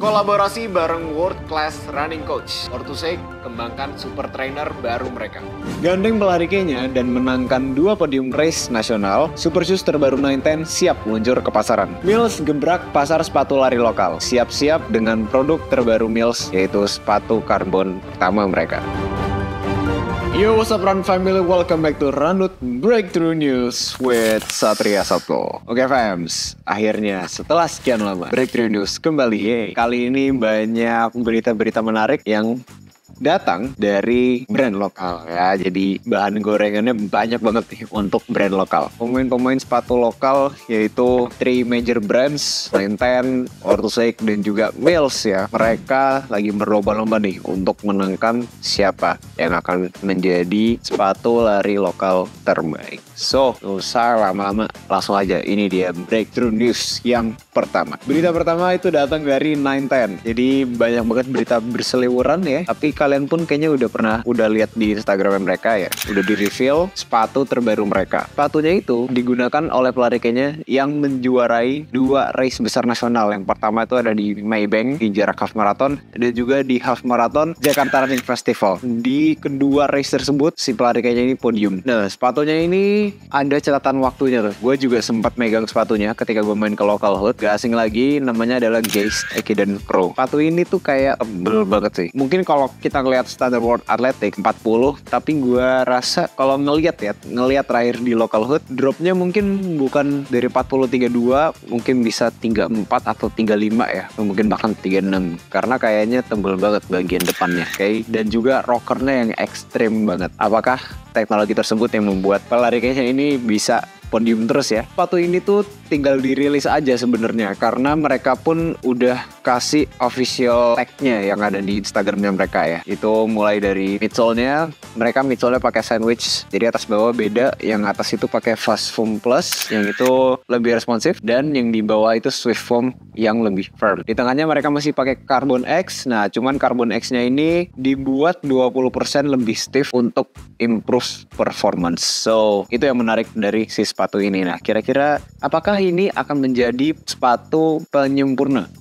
Kolaborasi bareng World Class Running Coach, Orthosec kembangkan super trainer baru mereka. Gandeng pelari Kenya dan menangkan 2 podium race nasional, Super Shoes terbaru 910 siap meluncur ke pasaran. Mills gebrak pasar sepatu lari lokal, siap-siap dengan produk terbaru Mills, yaitu sepatu karbon pertama mereka. Yo, what's up Run Family? Welcome back to Runut Breakthrough News with Satria Satko. Oke fams, akhirnya setelah sekian lama Breakthrough News kembali. Kali ini banyak berita-berita menarik yang datang dari brand lokal ya. Jadi bahan gorengannya banyak banget nih untuk brand lokal. Pemain-pemain sepatu lokal yaitu 3 major brands, 910, Orthosec dan juga Mills ya. Mereka lagi berlomba-lomba nih untuk menentukan siapa yang akan menjadi sepatu lari lokal terbaik. So, gak usah lama-lama, langsung aja. Ini dia Breakthrough News yang pertama. Berita pertama itu datang dari 910. Jadi banyak banget berita berseliweran ya. Tapi kalian pun kayaknya udah lihat di Instagram mereka ya. Udah di-reveal sepatu terbaru mereka. Sepatunya itu digunakan oleh pelari Kenya yang menjuarai 2 race besar nasional. Yang pertama itu ada di Maybank di jarak half marathon, dan juga di half marathon Jakarta Running Festival. Di kedua race tersebut si pelari Kenya ini podium. Nah, sepatunya ini ada catatan waktunya tuh. Gue juga sempat megang sepatunya ketika gue main ke local hood. Gak asing lagi, namanya adalah Gaze Ekiden Pro. Sepatu ini tuh kayak tebel banget sih. Mungkin kalau kita ngelihat standar World Athletic 40, tapi gue rasa kalau ngelihat terakhir di local hood, dropnya mungkin bukan dari 40 32, mungkin bisa 34 atau 35 ya, mungkin bahkan 36, karena kayaknya tebel banget bagian depannya. Oke, dan juga rockernya yang ekstrim banget. Apakah teknologi tersebut yang membuat pelari Kenya ini bisa podium terus ya? Sepatu ini tuh tinggal dirilis aja sebenarnya, karena mereka pun udah kasih official tag-nya yang ada di Instagramnya mereka ya. Itu mulai dari midsole-nya, mereka midsole-nya pakai sandwich, jadi atas bawah beda. Yang atas itu pakai Fast Foam Plus, yang itu lebih responsif, dan yang di bawah itu Swift Foam yang lebih firm. Di tengahnya mereka masih pakai Carbon X. Nah, cuman Carbon X-nya ini dibuat 20% lebih stiff untuk improve performance. So, itu yang menarik dari si sepatu ini. Nah, kira-kira apakah ini akan menjadi sepatu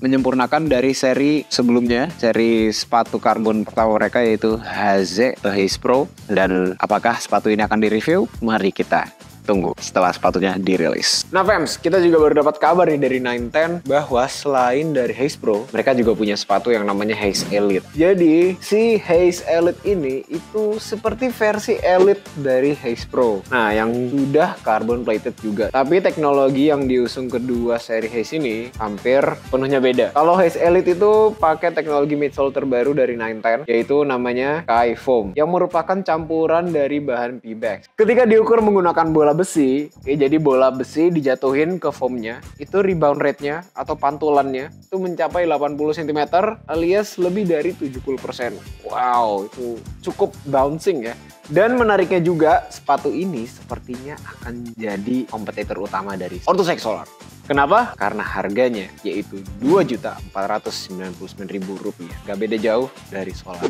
menyempurnakan dari seri sebelumnya, seri sepatu karbon pertama mereka yaitu Haze Pro, dan apakah sepatu ini akan direview? Mari kita tunggu setelah sepatunya dirilis. Nah fams, kita juga baru dapat kabar nih dari 910 bahwa selain dari Haze Pro, mereka juga punya sepatu yang namanya Haze Elite. Jadi si Haze Elite ini itu seperti versi Elite dari Haze Pro. Nah, yang sudah carbon plated juga. Tapi teknologi yang diusung kedua seri Haze ini hampir penuhnya beda. Kalau Haze Elite itu pakai teknologi midsole terbaru dari 910, yaitu namanya Kai Foam, yang merupakan campuran dari bahan Pebax. Ketika diukur menggunakan bola besi, jadi bola besi dijatuhin ke foamnya, itu rebound rate-nya atau pantulannya itu mencapai 80 cm alias lebih dari 70%. Wow, itu cukup bouncing ya. Dan menariknya juga, sepatu ini sepertinya akan jadi kompetitor utama dari Orthosec Solar. Kenapa? Karena harganya yaitu Rp2.499.000. Gak beda jauh dari Solar.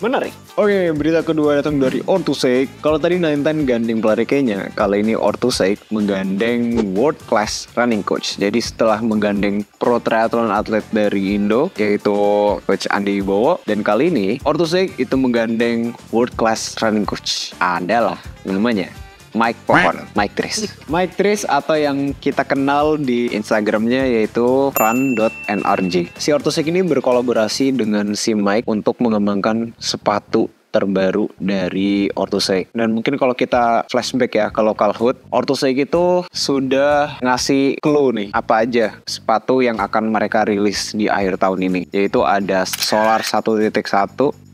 Menarik. Oke, berita kedua datang dari Orthosec. Kalau tadi 910 gandeng pelari Kenya, kali ini Orthosec menggandeng World Class Running Coach. Jadi setelah menggandeng pro triathlon atlet dari Indo, yaitu Coach Andi Wibowo, dan kali ini Orthosec itu menggandeng World Class Running Coach. Adalah namanya Mike Tris atau yang kita kenal di Instagramnya yaitu run.nrj. Si Orthosec ini berkolaborasi dengan si Mike untuk mengembangkan sepatu terbaru dari Orthosec. Dan mungkin kalau kita flashback ya ke local hood, Orthosec itu sudah ngasih clue nih apa aja sepatu yang akan mereka rilis di akhir tahun ini. Yaitu ada Solar 1.1,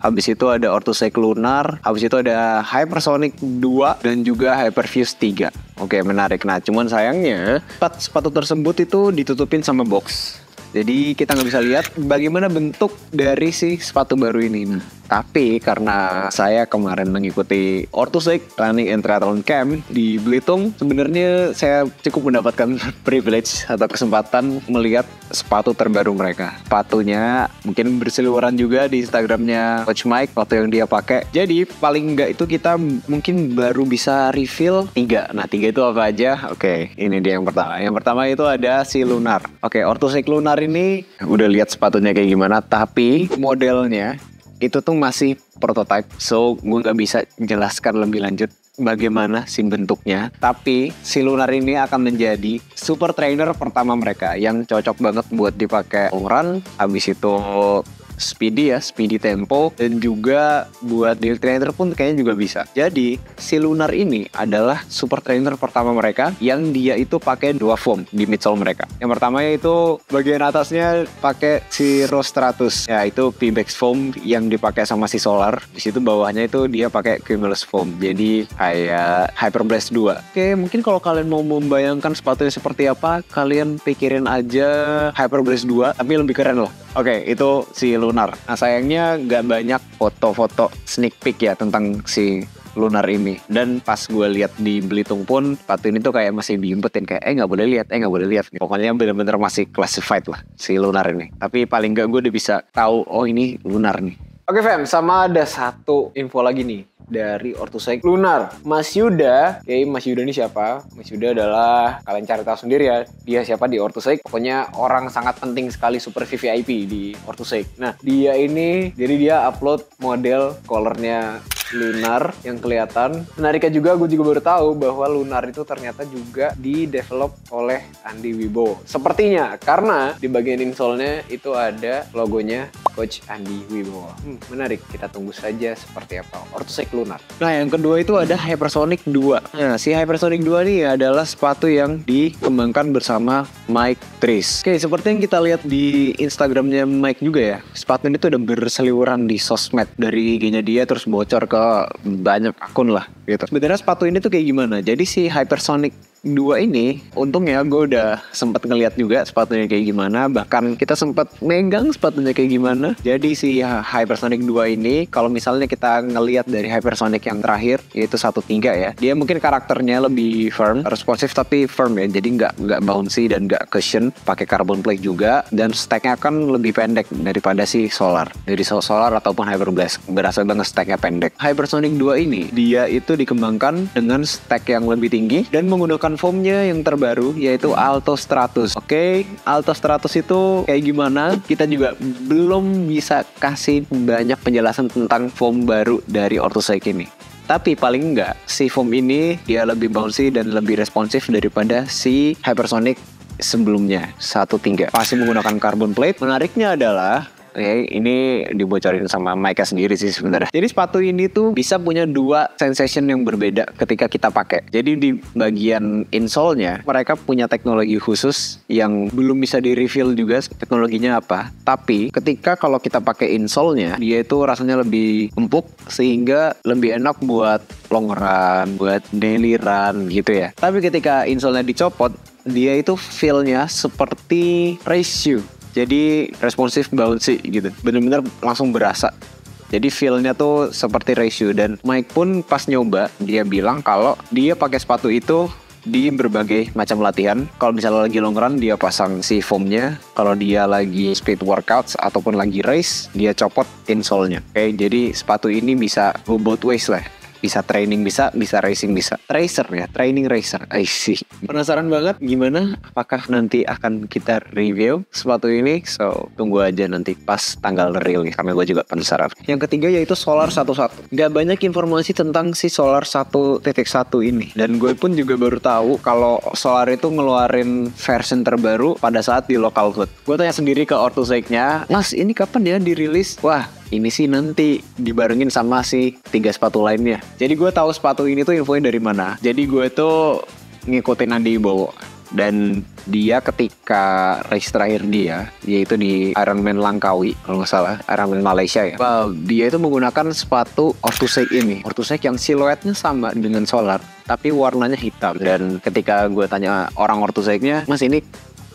habis itu ada Orthosec Lunar, habis itu ada Hypersonic 2, dan juga Hyperfuse 3. Oke, menarik. Nah, cuman sayangnya sepatu tersebut itu ditutupin sama box. Jadi kita nggak bisa lihat bagaimana bentuk dari si sepatu baru ini. Nah, Tapi karena saya kemarin mengikuti Orthosec Running and Triathlon Camp di Belitung, sebenarnya saya cukup mendapatkan privilege atau kesempatan melihat sepatu terbaru mereka. Sepatunya mungkin berseliweran juga di Instagramnya Coach Mike waktu yang dia pakai. Jadi paling enggak itu kita mungkin baru bisa reveal 3. Nah 3 itu apa aja? Oke, ini dia yang pertama. Yang pertama itu ada si Lunar. Oke, Orthosec Lunar ini udah lihat sepatunya kayak gimana, tapi modelnya itu tuh masih prototype, so gue nggak bisa jelaskan lebih lanjut bagaimana sih bentuknya. Tapi si Lunar ini akan menjadi super trainer pertama mereka yang cocok banget buat dipakai long run, habis itu speedy tempo, dan juga buat daily trainer pun kayaknya juga bisa. Jadi si Lunar ini adalah super trainer pertama mereka yang dia itu pakai 2 foam di midsole mereka. Yang pertama itu bagian atasnya pakai si Rostratus, ya itu Pebax foam yang dipakai sama si Solar. Di situ bawahnya itu dia pakai Cumulus foam, jadi kayak Hyperblast 2. Oke, mungkin kalau kalian mau membayangkan sepatunya seperti apa, kalian pikirin aja Hyperblast 2 tapi lebih keren loh. Oke, itu si Lunar. Nah sayangnya gak banyak foto-foto sneak peek ya tentang si Lunar ini. Dan pas gue lihat di Belitung pun, sepatu ini tuh kayak masih diumpetin, kayak nggak boleh lihat. Pokoknya bener-bener masih classified lah si Lunar ini. Tapi paling gak gue udah bisa tahu, oh ini Lunar nih. Oke fam, sama ada satu info lagi nih dari Orthosec Lunar. Mas Yuda, oke, Mas Yuda ini siapa? Mas Yuda adalah, kalian cari tahu sendiri ya, dia siapa di Orthosec. Pokoknya orang sangat penting sekali, super VVIP di Orthosec. Nah, dia ini, jadi dia upload model collarnya Lunar yang kelihatan. Menariknya juga, gue juga baru tahu bahwa Lunar itu ternyata juga di-develop oleh Andi Wibowo. Sepertinya, karena di bagian insole-nya itu ada logonya Coach Andi Wibowo. Menarik, kita tunggu saja seperti apa Orthosec Lunar. Nah, yang kedua itu ada Hypersonic 2. Nah, si Hypersonic 2 ini adalah sepatu yang dikembangkan bersama Mike Tris. Oke, seperti yang kita lihat di Instagramnya Mike juga ya, sepatu ini tuh udah berseliweran di sosmed, dari IG-nya dia terus bocor ke banyak akun lah gitu. Sebenarnya sepatu ini tuh kayak gimana? Jadi si Hypersonic 2 ini, untungnya gue udah sempat ngeliat juga sepatunya kayak gimana. Bahkan kita sempat megang sepatunya kayak gimana. Jadi si Hypersonic 2 ini, kalau misalnya kita ngeliat dari Hypersonic yang terakhir, yaitu 1.3 ya, dia mungkin karakternya lebih firm, responsif tapi firm ya. Jadi nggak bouncy dan nggak cushion, pakai carbon plate juga, dan stacknya kan lebih pendek daripada si Solar. Dari Solar ataupun Hyperblast, berasa banget stacknya pendek. Hypersonic 2 ini, dia itu dikembangkan dengan stack yang lebih tinggi dan menggunakan foamnya yang terbaru, yaitu Alto Stratus. Oke, Alto Stratus itu kayak gimana? Kita juga belum bisa kasih banyak penjelasan tentang foam baru dari Orthosec ini. Tapi paling enggak, si foam ini dia lebih bouncy dan lebih responsif daripada si Hypersonic sebelumnya, 1.3. Masih menggunakan carbon plate. Menariknya adalah, ini dibocorin sama Mike sendiri sih sebenarnya. Jadi sepatu ini tuh bisa punya 2 sensation yang berbeda ketika kita pakai. Jadi di bagian insole-nya mereka punya teknologi khusus yang belum bisa di-reveal juga teknologinya apa. Tapi ketika kalau kita pakai insole-nya, dia itu rasanya lebih empuk sehingga lebih enak buat long run, buat daily run gitu ya. Tapi ketika insole-nya dicopot, dia itu feel-nya seperti race shoe. Jadi responsif, bouncy gitu, bener-bener langsung berasa. Jadi feel-nya tuh seperti race shoe. Dan Mike pun pas nyoba, dia bilang kalau dia pakai sepatu itu di berbagai macam latihan. Kalau misalnya lagi long run, dia pasang si foamnya. Kalau dia lagi speed workouts ataupun lagi race, dia copot insole-nya. Oke, jadi sepatu ini bisa go both ways lah. Bisa training, bisa racing, bisa tracer ya, training racer. I see. Penasaran banget gimana? Apakah nanti akan kita review sepatu ini? So, tunggu aja nanti pas tanggal real nih, karena gue juga penasaran. Yang ketiga yaitu Solar 11. Gak banyak informasi tentang si Solar 1.1 ini. Dan gue pun juga baru tahu kalau Solar itu ngeluarin version terbaru pada saat di local hood. Gue tanya sendiri ke Orthosec-nya, Mas, ini kapan ya dirilis? Wah, ini sih nanti dibarengin sama si 3 sepatu lainnya. Jadi gue tahu sepatu ini tuh infonya dari mana. Jadi gue tuh ngikutin Andi Wibowo. Dan dia ketika race terakhir dia, yaitu di Ironman Langkawi kalau nggak salah, Ironman Malaysia ya. Well, dia itu menggunakan sepatu Orthosec ini. Orthosec yang siluetnya sama dengan Solar, tapi warnanya hitam. Dan ketika gue tanya orang Orthosec-nya, Mas ini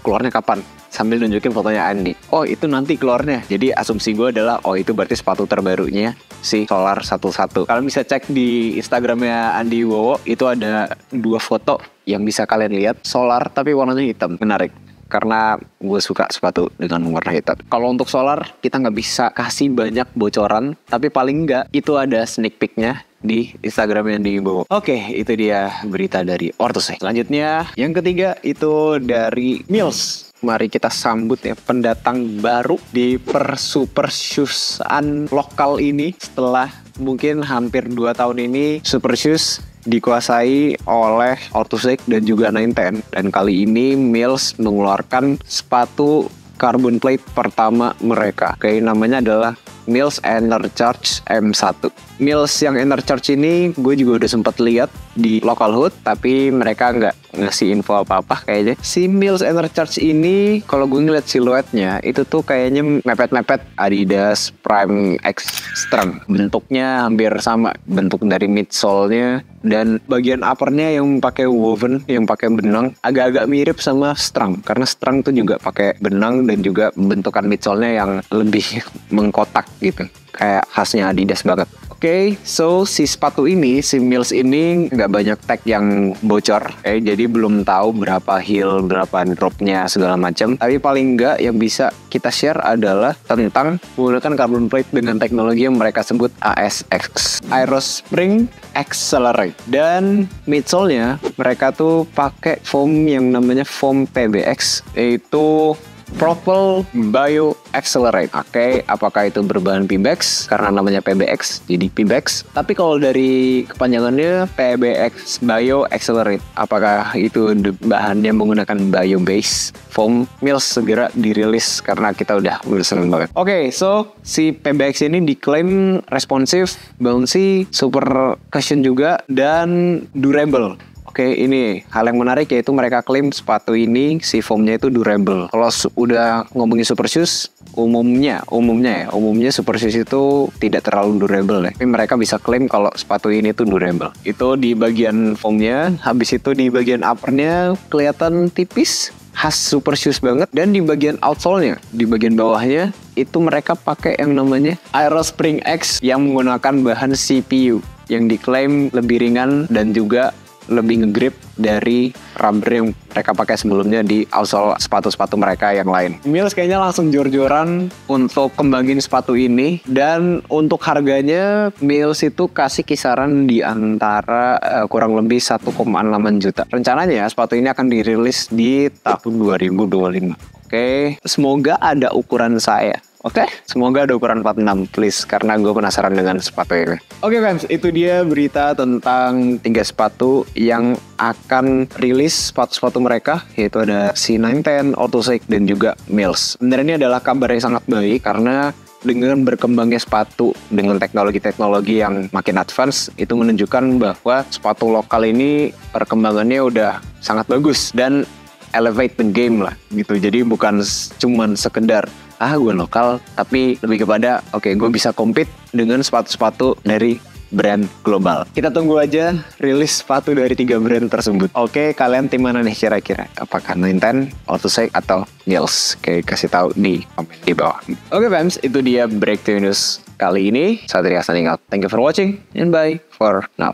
keluarnya kapan? sambil nunjukin fotonya Andi. Oh itu nanti keluarnya. Jadi asumsi gue adalah oh itu berarti sepatu terbarunya si Solar 11. Kalian bisa cek di Instagramnya Andi Wowo, itu ada 2 foto yang bisa kalian lihat. Solar tapi warnanya hitam, menarik. Karena gue suka sepatu dengan warna hitam. Kalau untuk Solar kita nggak bisa kasih banyak bocoran, tapi paling nggak itu ada sneak peeknya di Instagram yang dibawa. Oke, itu dia berita dari Orthosafe. Selanjutnya, yang ketiga itu dari Mills. Mari kita sambut ya pendatang baru di Super Shoes-an lokal ini. Setelah mungkin hampir 2 tahun ini Super Shoes dikuasai oleh Orthosafe dan juga 910. Dan kali ini Mills mengeluarkan sepatu carbon plate pertama mereka. Oke, namanya adalah Mills Enercharge M1. Mills yang Enercharge ini gue juga udah sempat lihat di local hood, tapi mereka nggak ngasih info apa-apa kayaknya. Si Mills Enercharge ini kalau gue ngeliat siluetnya itu tuh kayaknya mepet-mepet Adidas Prime X Strength. Bentuknya hampir sama, bentuk dari midsole-nya dan bagian uppernya yang pakai woven, yang pakai benang agak-agak mirip sama Strength, karena Strength tuh juga pakai benang dan juga bentukan midsole-nya yang lebih mengkotak gitu, kayak khasnya Adidas banget. Oke, so si sepatu ini, si Mills ini nggak banyak tag yang bocor, jadi belum tahu berapa heel, berapa dropnya segala macam. Tapi paling nggak yang bisa kita share adalah tentang menggunakan carbon plate dengan teknologi yang mereka sebut ASX, Aerospring Accelerate. Dan midsole-nya mereka tuh pakai foam yang namanya foam PBX, yaitu Propel Bio Accelerate. Oke, apakah itu berbahan PBX? Karena namanya PBX, jadi PBX. Tapi kalau dari kepanjangannya PBX Bio Accelerate, apakah itu bahannya menggunakan bio base foam? Mills segera dirilis karena kita udah seneng banget. Oke, so si PBX ini diklaim responsif, bouncy, super cushion juga, dan durable. Oke, ini hal yang menarik yaitu mereka klaim sepatu ini si foamnya itu durable. Kalau udah ngomongin super shoes, umumnya super shoes itu tidak terlalu durable ya. Tapi mereka bisa klaim kalau sepatu ini tuh durable. Itu di bagian foamnya, habis itu di bagian uppernya kelihatan tipis, khas super shoes banget. Dan di bagian outsole-nya, di bagian bawahnya itu mereka pakai yang namanya Aerospring X yang menggunakan bahan CPU yang diklaim lebih ringan dan juga lebih ngegrip dari rubber yang mereka pakai sebelumnya di outsole sepatu-sepatu mereka yang lain. Mills kayaknya langsung jor-joran untuk kembangin sepatu ini, dan untuk harganya Mills itu kasih kisaran di antara kurang lebih 1,6 juta. Rencananya sepatu ini akan dirilis di tahun 2025. Oke, semoga ada ukuran saya. Oke, semoga ada ukuran 46 please, karena gue penasaran dengan sepatu ini. Oke fans, itu dia berita tentang 3 sepatu yang akan rilis sepatu-sepatu mereka, yaitu ada si 910, Orthosafe, dan juga Mills. Sebenarnya ini adalah kabar yang sangat baik karena dengan berkembangnya sepatu dengan teknologi-teknologi yang makin advance, itu menunjukkan bahwa sepatu lokal ini perkembangannya udah sangat bagus dan elevate the game lah gitu. Jadi bukan cuman sekedar gue lokal, tapi lebih kepada gue bisa compete dengan sepatu-sepatu dari brand global. Kita tunggu aja rilis sepatu dari 3 brand tersebut. Oke, kalian tim mana nih kira-kira? Apakah 910, Orthosafe, atau Mills? Oke, kasih tahu di komen di bawah. Oke fans, itu dia Breakthrough News kali ini. Satria signing out. Thank you for watching and bye for now.